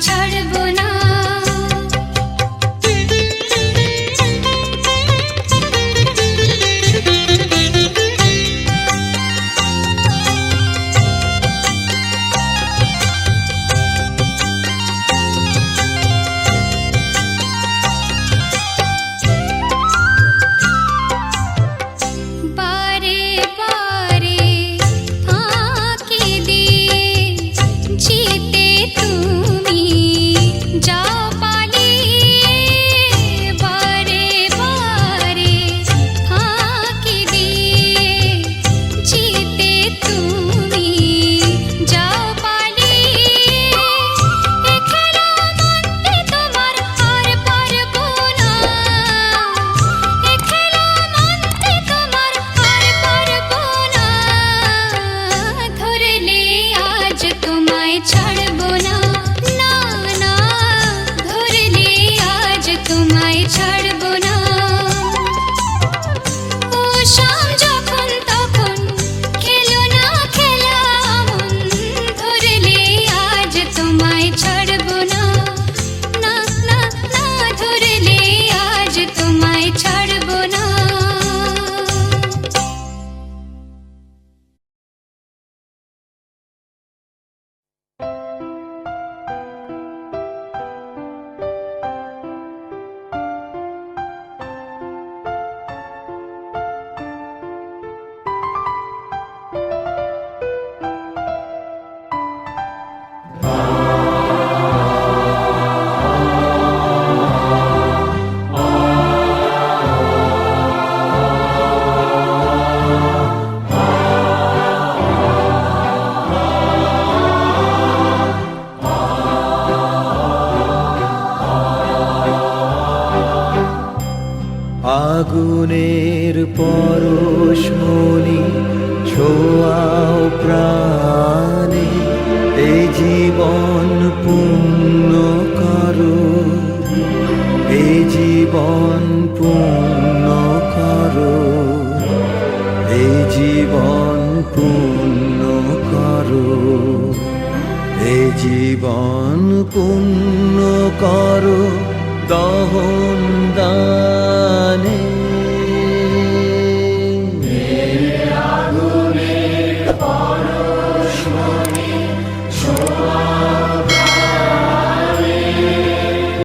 ছাড়বো না। বারে বারে ফাঁকি দিয়ে জিতে তুমি যাও পালিয়ে। বারে বারে ফাঁকি দিয়ে জিতে তুমি যাও পালিয়ে। এ খেলা মানতে তোমার আর পারবো না। এ খেলা মানতে তোমার আর পারবো না। ধরলে আজ তোমায় ছাড়বো না। না না, ধরলে আজ তোমায় ছাড়বো না। ও শাম যখন তখন খেলো না খেলা মন। ধরলে আজ তোমায় ছাড়বো না। না না না, ধরলে আজ তোমায় ছাড়বো না। আগুনের পরশমণি ছোঁয়াও প্রাণে, এই জীবন পূর্ণ করো, এই জীবন পূর্ণ করো, এই জীবন পূর্ণ করো, এই জীবন পূর্ণ করো। দহন দানে